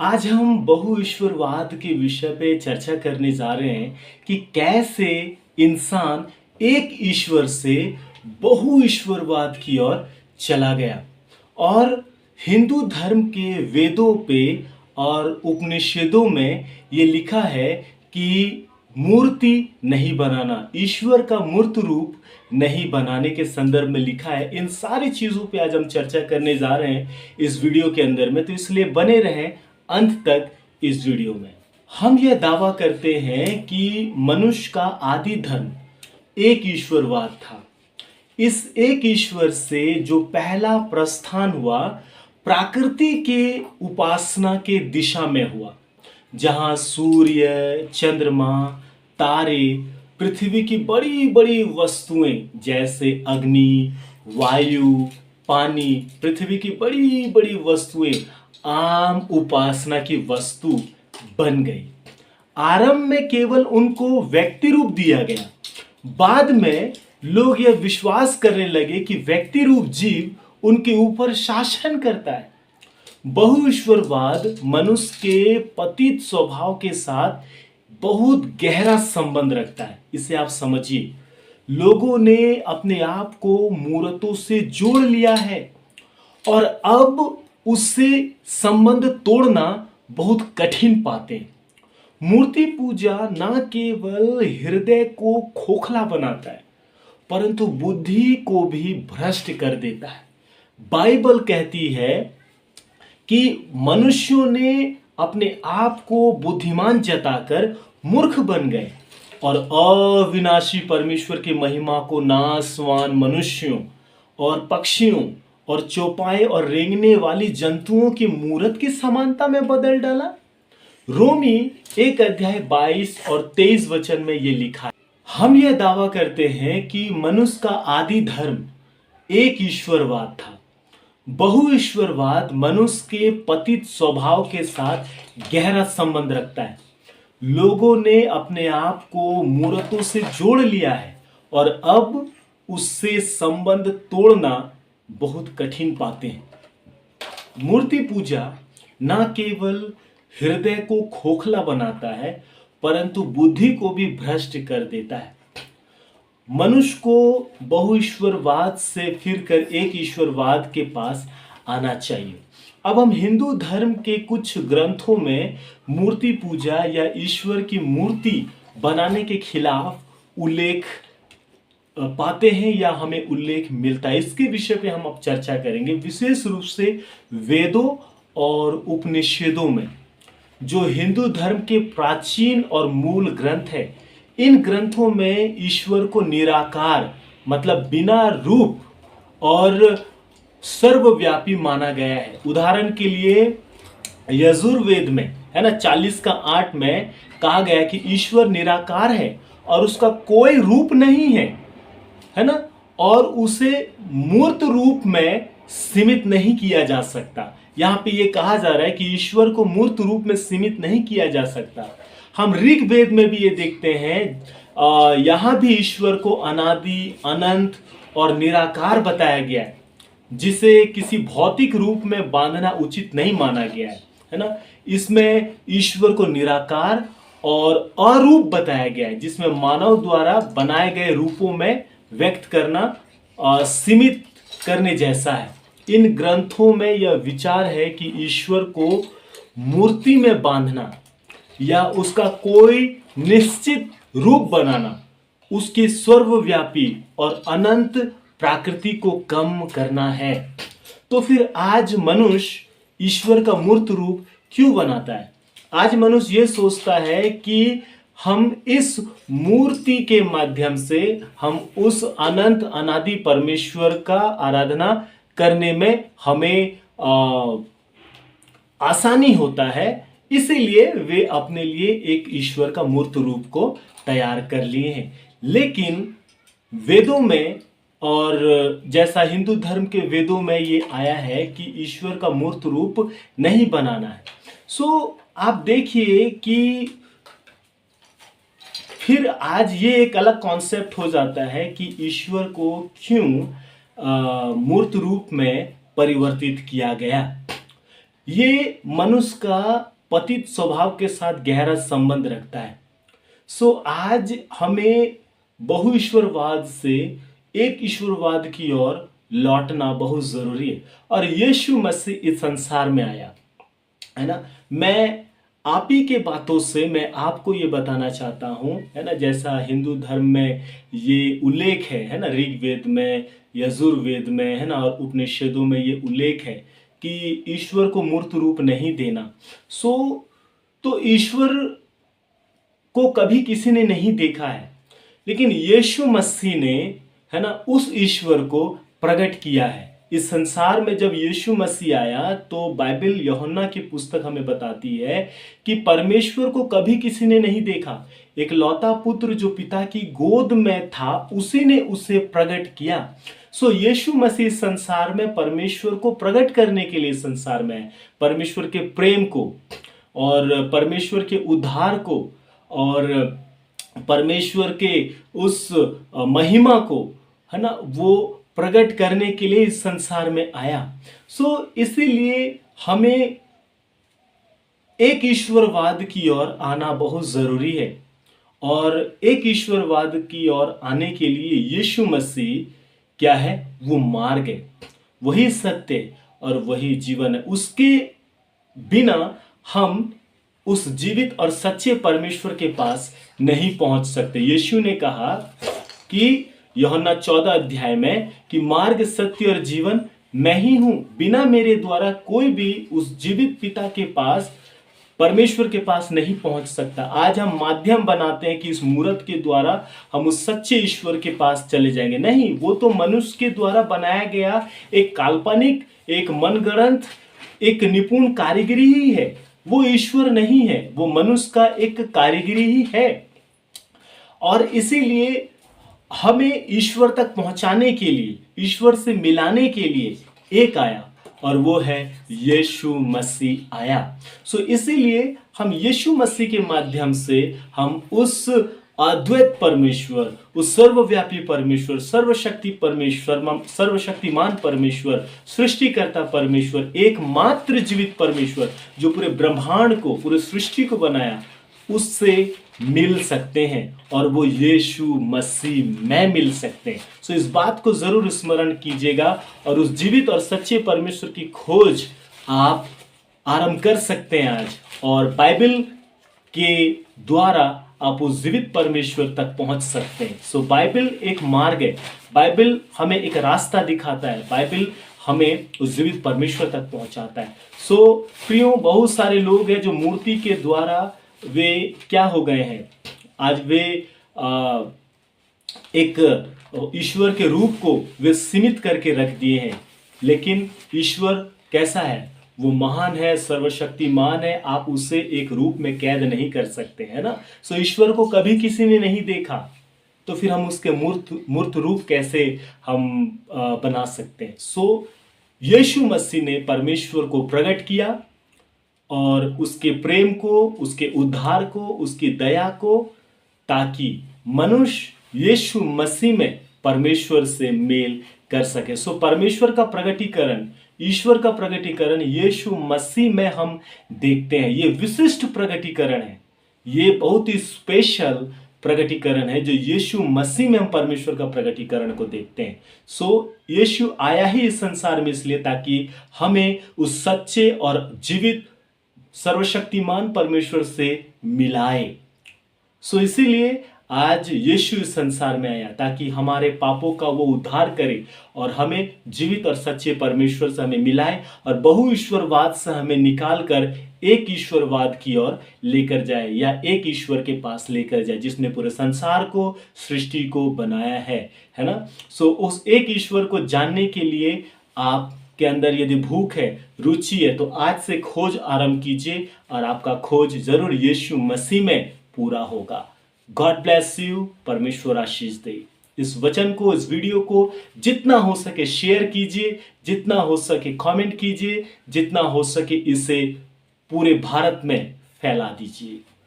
आज हम बहुईश्वरवाद के विषय पे चर्चा करने जा रहे हैं कि कैसे इंसान एक ईश्वर से बहुईश्वरवाद की ओर चला गया। और हिंदू धर्म के वेदों पे और उपनिषदों में ये लिखा है कि मूर्ति नहीं बनाना, ईश्वर का मूर्त रूप नहीं बनाने के संदर्भ में लिखा है। इन सारी चीजों पे आज हम चर्चा करने जा रहे हैं इस वीडियो के अंदर में, तो इसलिए बने रहें अंत तक इस वीडियो में। हम यह दावा करते हैं कि मनुष्य का आदि धर्म एक ईश्वरवाद था। इस एक ईश्वर से जो पहला प्रस्थान हुआ प्रकृति के उपासना के दिशा में हुआ, जहां सूर्य, चंद्रमा, तारे, पृथ्वी की बड़ी बड़ी वस्तुएं जैसे अग्नि, वायु, पानी, पृथ्वी की बड़ी बड़ी वस्तुएं आम उपासना की वस्तु बन गई। आरंभ में केवल उनको व्यक्ति रूप दिया गया, बाद में लोग यह विश्वास करने लगे कि व्यक्ति रूप जीव उनके ऊपर शासन करता है। बहुईश्वरवाद मनुष्य के पतित स्वभाव के साथ बहुत गहरा संबंध रखता है। इसे आप समझिए। लोगों ने अपने आप को मूर्तों से जोड़ लिया है और अब उससे संबंध तोड़ना बहुत कठिन पाते हैं। मूर्ति पूजा न केवल हृदय को खोखला बनाता है परंतु बुद्धि को भी भ्रष्ट कर देता है। बाइबल कहती है कि मनुष्यों ने अपने आप को बुद्धिमान जताकर मूर्ख बन गए और अविनाशी परमेश्वर की महिमा को नाशवान मनुष्यों और पक्षियों और चौपाए और रेंगने वाली जंतुओं की मूरत की समानता में बदल डाला। रोमी 1 अध्याय 22 और 23 वचन में यह लिखा है, हम यह दावा करते हैं कि मनुष्य का आदि धर्म एक ईश्वरवाद था। बहुईश्वरवाद मनुष्य के पतित स्वभाव के साथ गहरा संबंध रखता है। लोगों ने अपने आप को मूर्तों से जोड़ लिया है और अब उससे संबंध तोड़ना बहुत कठिन पाते हैं। मूर्ति पूजा न केवल हृदय को खोखला बनाता है परंतु बुद्धि को भी भ्रष्ट कर देता है। मनुष्य को बहुईश्वरवाद से फिरकर एक ईश्वरवाद के पास आना चाहिए। अब हम हिंदू धर्म के कुछ ग्रंथों में मूर्ति पूजा या ईश्वर की मूर्ति बनाने के खिलाफ उल्लेख पाते हैं या हमें उल्लेख मिलता है। इसके विषय पे हम अब चर्चा करेंगे, विशेष रूप से वेदों और उपनिषदों में, जो हिंदू धर्म के प्राचीन और मूल ग्रंथ है। इन ग्रंथों में ईश्वर को निराकार मतलब बिना रूप और सर्वव्यापी माना गया है। उदाहरण के लिए यजुर्वेद में है ना 40:8 में कहा गया है कि ईश्वर निराकार है और उसका कोई रूप नहीं है ना, और उसे मूर्त रूप में सीमित नहीं किया जा सकता। यहाँ पे ये कहा जा रहा है कि ईश्वर को मूर्त रूप में सीमित नहीं किया जा सकता। हम ऋग्वेद में भी ये देखते हैं, यहाँ भी ईश्वर को अनादि, अनंत और निराकार बताया गया है, जिसे किसी भौतिक रूप में बांधना उचित नहीं माना गया है ना। इसमें ईश्वर को निराकार और अरूप बताया गया है, जिसमें मानव द्वारा बनाए गए रूपों में व्यक्त करना सीमित करने जैसा है। इन ग्रंथों में यह विचार है कि ईश्वर को मूर्ति में बांधना या उसका कोई निश्चित रूप बनाना उसकी सर्वव्यापी और अनंत प्रकृति को कम करना है। तो फिर आज मनुष्य ईश्वर का मूर्त रूप क्यों बनाता है? आज मनुष्य ये सोचता है कि हम इस मूर्ति के माध्यम से हम उस अनंत अनादि परमेश्वर का आराधना करने में हमें आसानी होता है, इसीलिए वे अपने लिए एक ईश्वर का मूर्त रूप को तैयार कर लिए हैं। लेकिन वेदों में, और जैसा हिंदू धर्म के वेदों में ये आया है कि ईश्वर का मूर्त रूप नहीं बनाना है। सो आप देखिए कि फिर आज ये एक अलग कॉन्सेप्ट हो जाता है कि ईश्वर को क्यों मूर्त रूप में परिवर्तित किया गया। ये मनुष्य का पतित स्वभाव के साथ गहरा संबंध रखता है। सो आज हमें बहुईश्वरवाद से एक ईश्वरवाद की ओर लौटना बहुत जरूरी है। और यीशु मसीह इस संसार में आया, है ना। मैं आप ही के बातों से मैं आपको ये बताना चाहता हूँ, है ना, जैसा हिंदू धर्म में ये उल्लेख है ना, ऋग्वेद में, यजुर्वेद में, है ना, और उपनिषदों में ये उल्लेख है कि ईश्वर को मूर्त रूप नहीं देना। सो तो ईश्वर को कभी किसी ने नहीं देखा है, लेकिन यीशु मसीह ने, है ना, उस ईश्वर को प्रकट किया है इस संसार में। जब यीशु मसीह आया तो बाइबल यूहन्ना की पुस्तक हमें बताती है कि परमेश्वर को कभी किसी ने नहीं देखा। एक लौता पुत्र जो पिता की गोद में था, उसी ने उसे प्रकट किया। सो यीशु मसीह इस संसार में परमेश्वर को प्रकट करने के लिए संसार में है, परमेश्वर के प्रेम को और परमेश्वर के उद्धार को और परमेश्वर के उस महिमा को, है ना, वो प्रकट करने के लिए इस संसार में आया। सो इसीलिए हमें एक ईश्वरवाद की ओर आना बहुत जरूरी है। और एक ईश्वरवाद की ओर आने के लिए यीशु मसीह क्या है, वो मार्ग है, वही सत्य और वही जीवन है। उसके बिना हम उस जीवित और सच्चे परमेश्वर के पास नहीं पहुंच सकते। यीशु ने कहा कि यूहन्ना 14 अध्याय में कि मार्ग, सत्य और जीवन मैं ही हूं, बिना मेरे द्वारा कोई भी उस जीवित पिता के पास, परमेश्वर के पास नहीं पहुंच सकता। आज हम माध्यम बनाते हैं कि इस मूर्त के द्वारा हम उस सच्चे ईश्वर के पास चले जाएंगे। नहीं, वो तो मनुष्य के द्वारा बनाया गया एक काल्पनिक, एक मनगढ़ंत, एक निपुण कारीगरी ही है। वो ईश्वर नहीं है, वो मनुष्य का एक कारीगरी ही है। और इसीलिए हमें ईश्वर तक पहुंचाने के लिए, ईश्वर से मिलाने के लिए एक आया, और वो है यीशु मसीह आया। सो इसीलिए हम यीशु मसीह के माध्यम से हम उस अद्वैत परमेश्वर, उस सर्वव्यापी परमेश्वर, सर्वशक्ति परमेश्वर, सर्वशक्तिमान परमेश्वर, सृष्टिकर्ता परमेश्वर, एकमात्र जीवित परमेश्वर जो पूरे ब्रह्मांड को, पूरे सृष्टि को बनाया, उससे मिल सकते हैं। और वो यीशु मसीह में मिल सकते हैं। सो इस बात को जरूर स्मरण कीजिएगा और उस जीवित और सच्चे परमेश्वर की खोज आप आरंभ कर सकते हैं आज। और बाइबल के द्वारा आप उस जीवित परमेश्वर तक पहुंच सकते हैं। सो बाइबल एक मार्ग है, बाइबल हमें एक रास्ता दिखाता है, बाइबल हमें उस जीवित परमेश्वर तक पहुंचाता है। सो प्रियो, बहुत सारे लोग हैं जो मूर्ति के द्वारा वे क्या हो गए हैं, आज वे एक ईश्वर के रूप को वे सीमित करके रख दिए हैं। लेकिन ईश्वर कैसा है, वो महान है, सर्वशक्तिमान है, आप उसे एक रूप में कैद नहीं कर सकते, है ना। सो ईश्वर को कभी किसी ने नहीं देखा, तो फिर हम उसके मूर्त रूप कैसे हम बना सकते हैं। सो यीशु मसीह ने परमेश्वर को प्रकट किया और उसके प्रेम को, उसके उद्धार को, उसकी दया को, ताकि मनुष्य यीशु मसीह में परमेश्वर से मेल कर सके। सो परमेश्वर का प्रगटीकरण, ईश्वर का प्रगटीकरण यीशु मसीह में हम देखते हैं। ये विशिष्ट प्रगटीकरण है, ये बहुत ही स्पेशल प्रगटीकरण है जो यीशु मसीह में हम परमेश्वर का प्रगटीकरण को देखते हैं। सो यीशु आया ही इस संसार में इसलिए ताकि हमें उस सच्चे और जीवित सर्वशक्तिमान परमेश्वर से मिलाए। सो इसीलिए आज यीशु इस संसार में आया ताकि हमारे पापों का वो उद्धार करे और हमें जीवित और सच्चे परमेश्वर से हमें मिलाए और बहुईश्वरवाद से हमें निकालकर एक ईश्वरवाद की ओर लेकर जाए, या एक ईश्वर के पास लेकर जाए जिसने पूरे संसार को, सृष्टि को बनाया है ना। सो उस एक ईश्वर को जानने के लिए आप के अंदर यदि भूख है, रुचि है, तो आज से खोज आरंभ कीजिए और आपका खोज जरूर यीशु मसीह में पूरा होगा। गॉड ब्लेस यू, परमेश्वर आशीष दे। इस वचन को, इस वीडियो को जितना हो सके शेयर कीजिए, जितना हो सके कमेंट कीजिए, जितना हो सके इसे पूरे भारत में फैला दीजिए।